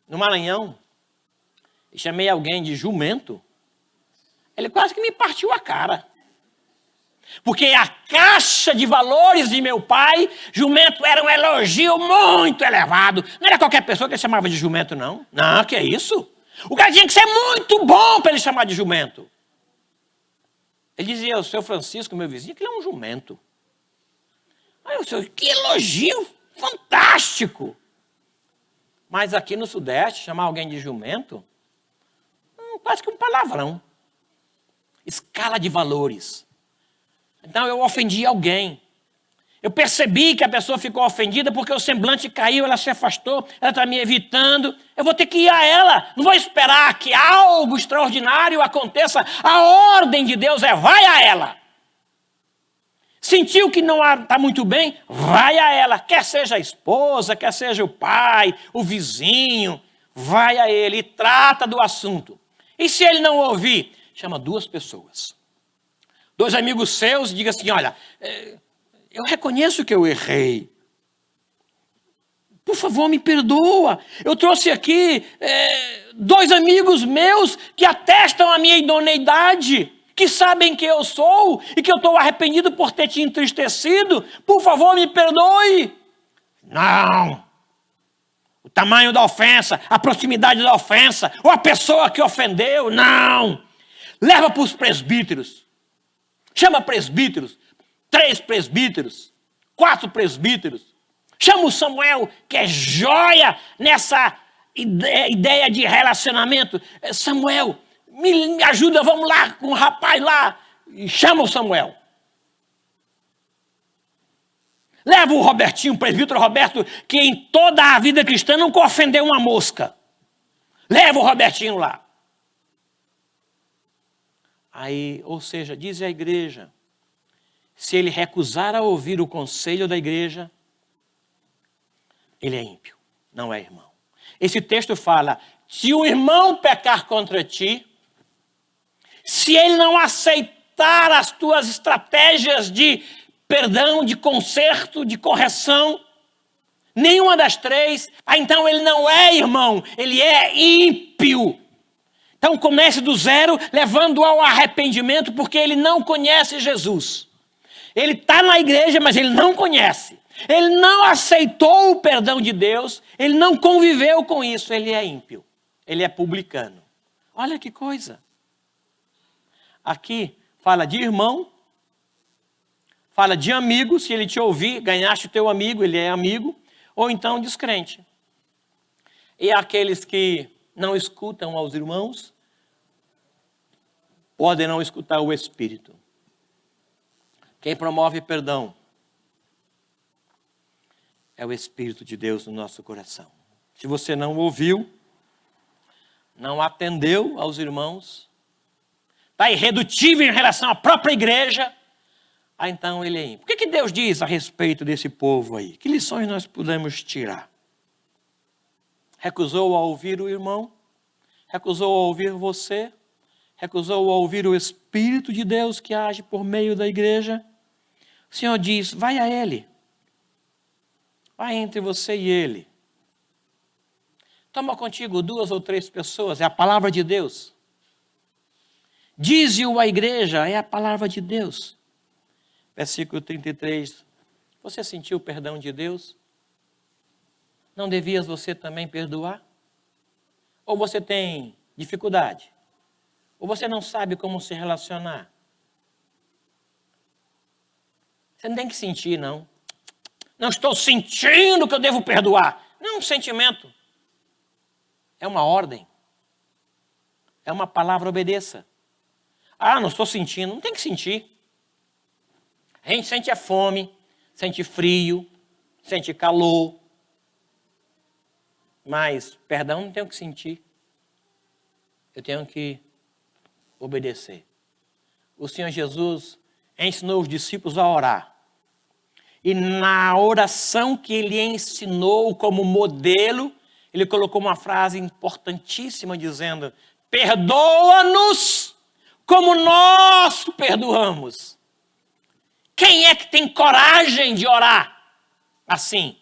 no Maranhão e chamei alguém de jumento, ele quase que me partiu a cara. Porque a caixa de valores de meu pai, jumento era um elogio muito elevado. Não era qualquer pessoa que ele chamava de jumento, não. Não, que é isso? O cara tinha que ser muito bom para ele chamar de jumento. Ele dizia, o seu Francisco, meu vizinho, que ele é um jumento. Aí eu disse, que elogio fantástico. Mas aqui no Sudeste, chamar alguém de jumento, quase que um palavrão. Escala de valores. Então eu ofendi alguém. Eu percebi que a pessoa ficou ofendida porque o semblante caiu, ela se afastou, ela está me evitando. Eu vou ter que ir a ela. Não vou esperar que algo extraordinário aconteça. A ordem de Deus é: vai a ela. Sentiu que não está muito bem? Vai a ela. Quer seja a esposa, quer seja o pai, o vizinho. Vai a ele e trata do assunto. E se ele não ouvir, chama 2 pessoas. 2 amigos seus e diga assim: olha, eu reconheço que eu errei. Por favor, me perdoa. Eu trouxe aqui 2 amigos meus que atestam a minha idoneidade, que sabem quem eu sou e que eu estou arrependido por ter te entristecido. Por favor, me perdoe. Não. O tamanho da ofensa, a proximidade da ofensa, ou a pessoa que ofendeu, não. Leva para os presbíteros. Chama presbíteros. 3 presbíteros, 4 presbíteros. Chama o Samuel, que é joia nessa ideia de relacionamento. Samuel, me ajuda, vamos lá com o rapaz lá. E chama o Samuel. Leva o Robertinho, o presbítero Roberto, que em toda a vida cristã nunca ofendeu uma mosca. Leva o Robertinho lá. Aí, ou seja, diz a igreja, se ele recusar a ouvir o conselho da igreja, ele é ímpio, não é irmão. Esse texto fala: se o irmão pecar contra ti, se ele não aceitar as tuas estratégias de perdão, de conserto, de correção, nenhuma das 3, então ele não é irmão, ele é ímpio. Então comece do zero, levando ao arrependimento, porque ele não conhece Jesus. Ele está na igreja, mas ele não conhece. Ele não aceitou o perdão de Deus, ele não conviveu com isso, ele é ímpio. Ele é publicano. Olha que coisa. Aqui fala de irmão, fala de amigo, se ele te ouvir, ganhaste o teu amigo, ele é amigo, ou então descrente. E aqueles que não escutam aos irmãos, podem não escutar o Espírito. Quem promove perdão é o Espírito de Deus no nosso coração. Se você não ouviu, não atendeu aos irmãos, está irredutível em relação à própria igreja, então ele é ímpio. O que Deus diz a respeito desse povo aí? Que lições nós podemos tirar? Recusou a ouvir o irmão? Recusou a ouvir você? Recusou a ouvir o Espírito de Deus que age por meio da igreja? O Senhor diz: vai a ele. Vai entre você e ele. Toma contigo 2 ou 3 pessoas, é a palavra de Deus. Dize-o à igreja, é a palavra de Deus. Versículo 33. Você sentiu o perdão de Deus? Não devias você também perdoar? Ou você tem dificuldade? Ou você não sabe como se relacionar? Você não tem que sentir, não. Não estou sentindo que eu devo perdoar. Não é um sentimento. É uma ordem. É uma palavra, obedeça. Ah, não estou sentindo. Não tem que sentir. A gente sente a fome, sente frio, sente calor. Mas perdão não tenho que sentir. Eu tenho que obedecer. O Senhor Jesus ensinou os discípulos a orar. E na oração que ele ensinou como modelo, ele colocou uma frase importantíssima dizendo: perdoa-nos como nós perdoamos. Quem é que tem coragem de orar assim?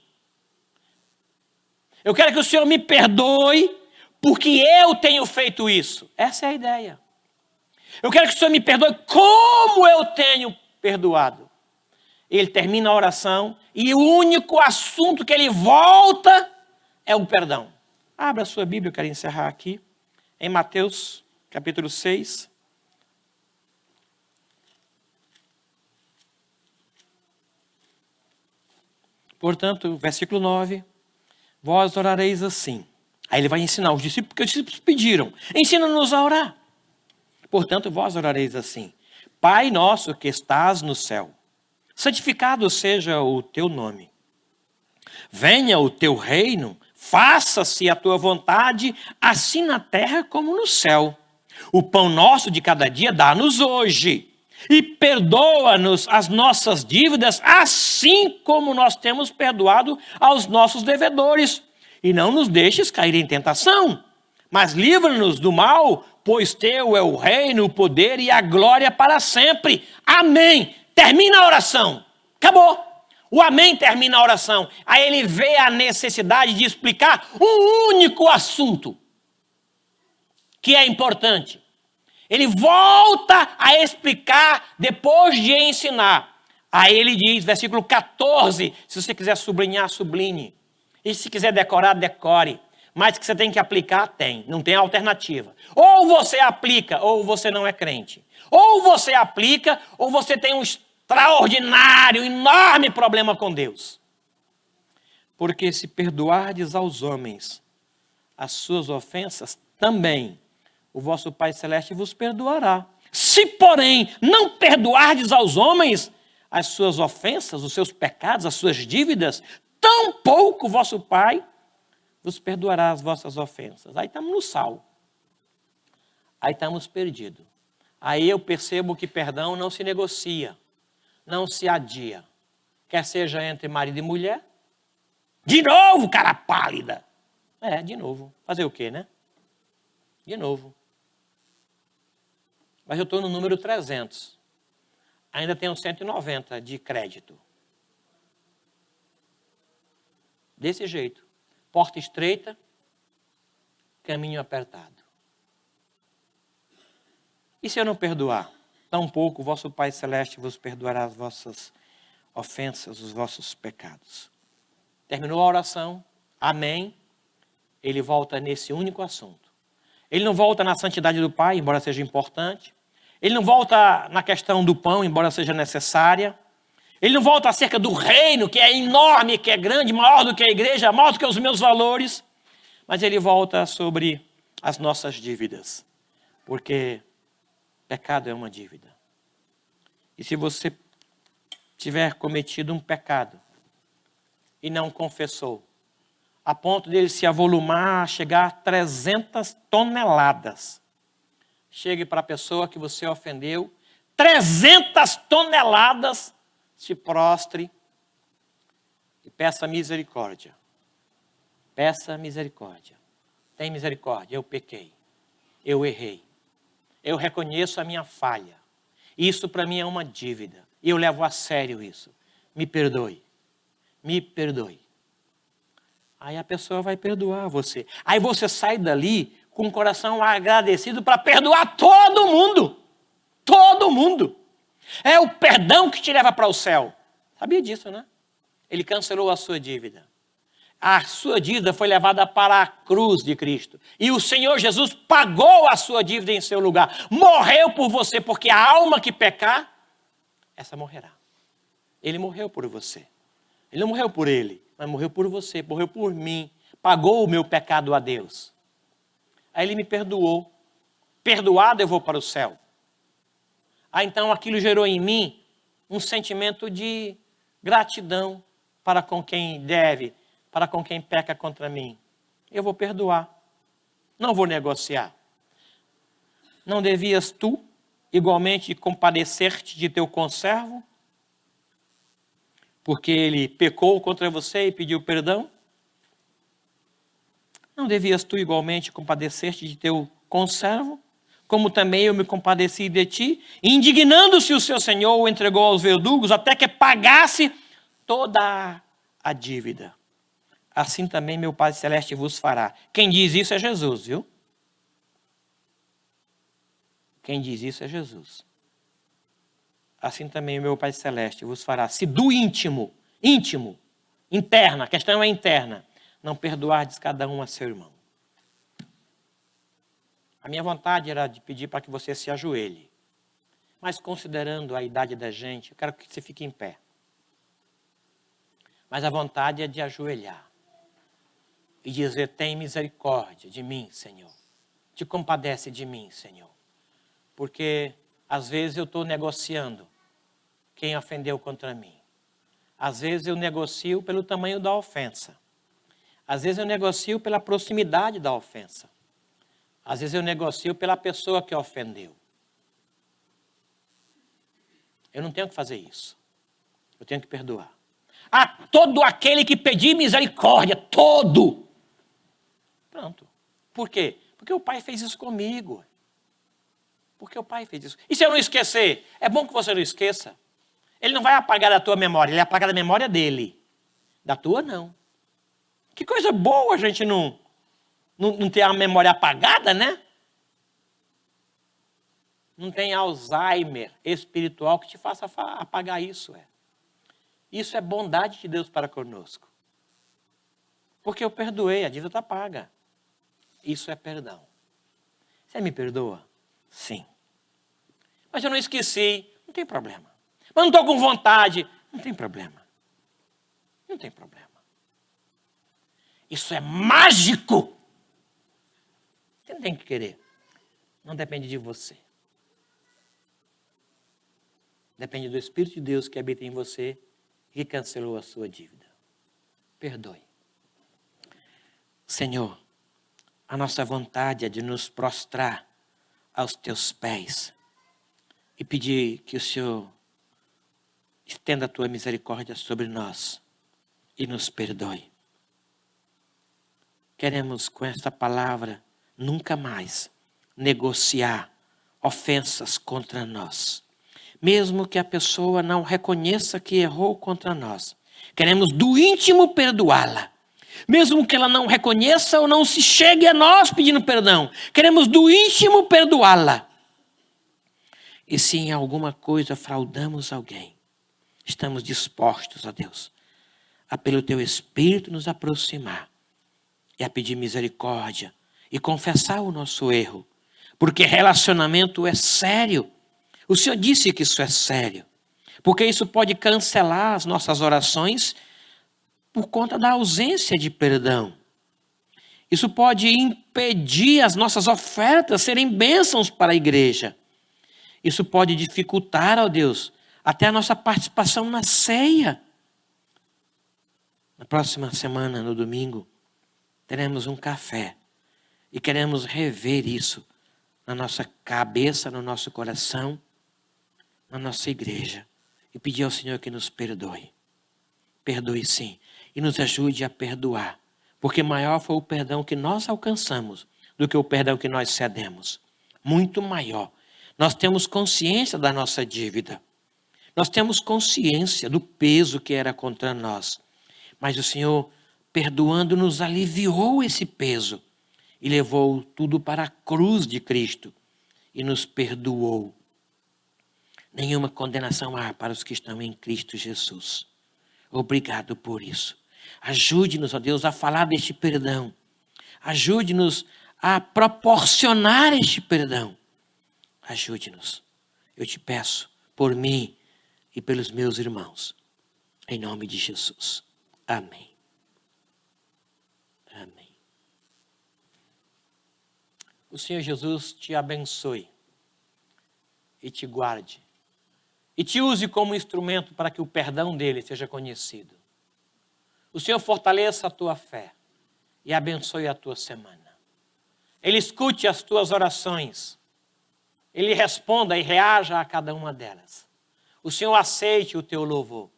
Eu quero que o Senhor me perdoe porque eu tenho feito isso. Essa é a ideia. Eu quero que o Senhor me perdoe como eu tenho perdoado. Ele termina a oração e o único assunto que ele volta é o perdão. Abra a sua Bíblia, eu quero encerrar aqui. Em Mateus, capítulo 6. Portanto, versículo 9. Vós orareis assim. Aí ele vai ensinar os discípulos, porque os discípulos pediram: ensina-nos a orar. Portanto, vós orareis assim: Pai nosso que estás no céu, santificado seja o teu nome. Venha o teu reino, faça-se a tua vontade, assim na terra como no céu. O pão nosso de cada dia dá-nos hoje. E perdoa-nos as nossas dívidas, assim como nós temos perdoado aos nossos devedores. E não nos deixes cair em tentação, mas livra-nos do mal, pois teu é o reino, o poder e a glória para sempre. Amém. Termina a oração. Acabou. O amém termina a oração. Aí ele vê a necessidade de explicar um único assunto que é importante. Ele volta a explicar depois de ensinar. Aí ele diz, versículo 14, se você quiser sublinhar, sublinhe. E se quiser decorar, decore. Mas que você tem que aplicar, tem. Não tem alternativa. Ou você aplica, ou você não é crente. Ou você aplica, ou você tem um extraordinário, enorme problema com Deus. Porque se perdoardes aos homens as suas ofensas, também o vosso Pai Celeste vos perdoará. Se, porém, não perdoardes aos homens as suas ofensas, os seus pecados, as suas dívidas, tampouco o vosso Pai vos perdoará as vossas ofensas. Aí estamos no sal. Aí estamos perdidos. Aí eu percebo que perdão não se negocia, não se adia. Quer seja entre marido e mulher. De novo, cara pálida. De novo. Fazer o quê, né? De novo. Mas eu estou no número 300. Ainda tenho 190 de crédito. Desse jeito. Porta estreita, caminho apertado. E se eu não perdoar? Tampouco o vosso Pai Celeste vos perdoará as vossas ofensas, os vossos pecados. Terminou a oração. Amém. Ele volta nesse único assunto. Ele não volta na santidade do Pai, embora seja importante. Ele não volta na questão do pão, embora seja necessária. Ele não volta acerca do reino, que é enorme, que é grande, maior do que a igreja, maior do que os meus valores. Mas ele volta sobre as nossas dívidas. Porque pecado é uma dívida. E se você tiver cometido um pecado e não confessou, a ponto dele se avolumar, chegar a 300 toneladas. Chegue para a pessoa que você ofendeu, 300 toneladas, se prostre e peça misericórdia. Peça misericórdia. Tem misericórdia, eu pequei, eu errei. Eu reconheço a minha falha. Isso para mim é uma dívida. E eu levo a sério isso. Me perdoe. Me perdoe. Aí a pessoa vai perdoar você. Aí você sai dali com o coração agradecido para perdoar todo mundo. Todo mundo. É o perdão que te leva para o céu. Sabia disso, né? Ele cancelou a sua dívida. A sua dívida foi levada para a cruz de Cristo. E o Senhor Jesus pagou a sua dívida em seu lugar. Morreu por você, porque a alma que pecar, essa morrerá. Ele morreu por você. Ele não morreu por ele, mas morreu por você, morreu por mim. Pagou o meu pecado a Deus. Aí ele me perdoou. Perdoado eu vou para o céu. Aí então aquilo gerou em mim um sentimento de gratidão para com quem deve, para com quem peca contra mim. Eu vou perdoar. Não vou negociar. Não devias tu igualmente compadecer-te de teu conservo? Porque ele pecou contra você e pediu perdão? Não devias tu igualmente compadecer-te de teu conservo? Como também eu me compadeci de ti? Indignando-se o seu senhor, o entregou aos verdugos, até que pagasse toda a dívida. Assim também meu Pai Celeste vos fará. Quem diz isso é Jesus, viu? Quem diz isso é Jesus. Assim também o meu Pai Celeste vos fará. Se do íntimo, interna, a questão é interna, não perdoardes cada um a seu irmão. A minha vontade era de pedir para que você se ajoelhe. Mas considerando a idade da gente, eu quero que você fique em pé. Mas a vontade é de ajoelhar. E dizer, tem misericórdia de mim, Senhor. Te compadece de mim, Senhor. Porque às vezes eu estou negociando quem ofendeu contra mim. Às vezes eu negocio pelo tamanho da ofensa. Às vezes eu negocio pela proximidade da ofensa. Às vezes eu negocio pela pessoa que ofendeu. Eu não tenho que fazer isso. Eu tenho que perdoar. A todo aquele que pedir misericórdia, todo. Pronto. Por quê? Porque o Pai fez isso comigo. Porque o Pai fez isso. E se eu não esquecer? É bom que você não esqueça. Ele não vai apagar da tua memória, ele vai apagar da memória dele. Da tua, não. Que coisa boa a gente não ter a memória apagada, né? Não tem Alzheimer espiritual que te faça apagar isso. Isso é bondade de Deus para conosco. Porque eu perdoei, a dívida está paga. Isso é perdão. Você me perdoa? Sim. Mas eu não esqueci, não tem problema. Mas não estou com vontade, não tem problema. Não tem problema. Isso é mágico. Você não tem que querer. Não depende de você. Depende do Espírito de Deus que habita em você e que cancelou a sua dívida. Perdoe. Senhor, a nossa vontade é de nos prostrar aos teus pés e pedir que o Senhor estenda a tua misericórdia sobre nós e nos perdoe. Queremos com esta palavra nunca mais negociar ofensas contra nós. Mesmo que a pessoa não reconheça que errou contra nós. Queremos do íntimo perdoá-la. Mesmo que ela não reconheça ou não se chegue a nós pedindo perdão. Queremos do íntimo perdoá-la. E se em alguma coisa fraudamos alguém, estamos dispostos, ó Deus, a pelo teu Espírito nos aproximar e a pedir misericórdia e confessar o nosso erro. Porque relacionamento é sério. O Senhor disse que isso é sério. Porque isso pode cancelar as nossas orações por conta da ausência de perdão. Isso pode impedir as nossas ofertas serem bênçãos para a igreja. Isso pode dificultar, ó Deus, até a nossa participação na ceia. Na próxima semana, no domingo, teremos um café. E queremos rever isso na nossa cabeça, no nosso coração, na nossa igreja. E pedir ao Senhor que nos perdoe. Perdoe sim. E nos ajude a perdoar. Porque maior foi o perdão que nós alcançamos do que o perdão que nós cedemos. Muito maior. Nós temos consciência da nossa dívida. Nós temos consciência do peso que era contra nós. Mas o Senhor, perdoando, nos aliviou esse peso. E levou tudo para a cruz de Cristo. E nos perdoou. Nenhuma condenação há para os que estão em Cristo Jesus. Obrigado por isso. Ajude-nos, ó Deus, a falar deste perdão. Ajude-nos a proporcionar este perdão. Ajude-nos. Eu te peço por mim e pelos meus irmãos. Em nome de Jesus. Amém. Amém. O Senhor Jesus te abençoe e te guarde. E te use como instrumento para que o perdão dele seja conhecido. O Senhor fortaleça a tua fé e abençoe a tua semana. Ele escute as tuas orações. Ele responda e reaja a cada uma delas. O Senhor aceite o teu louvor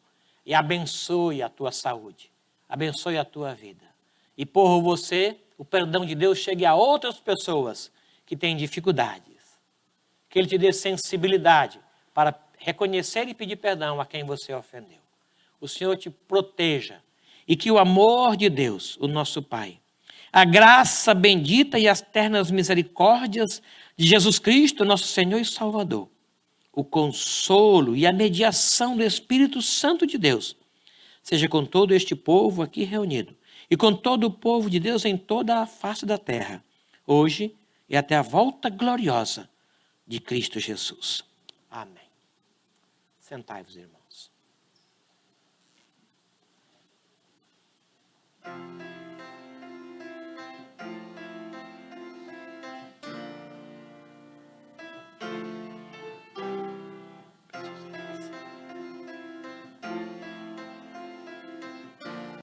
e abençoe a tua saúde. Abençoe a tua vida. E por você, o perdão de Deus chegue a outras pessoas que têm dificuldades. Que Ele te dê sensibilidade para reconhecer e pedir perdão a quem você ofendeu. O Senhor te proteja e que o amor de Deus, o nosso Pai, a graça bendita e as ternas misericórdias de Jesus Cristo, nosso Senhor e Salvador, o consolo e a mediação do Espírito Santo de Deus, seja com todo este povo aqui reunido e com todo o povo de Deus em toda a face da terra, hoje e até a volta gloriosa de Cristo Jesus. Amém. Sentai-vos, irmãos.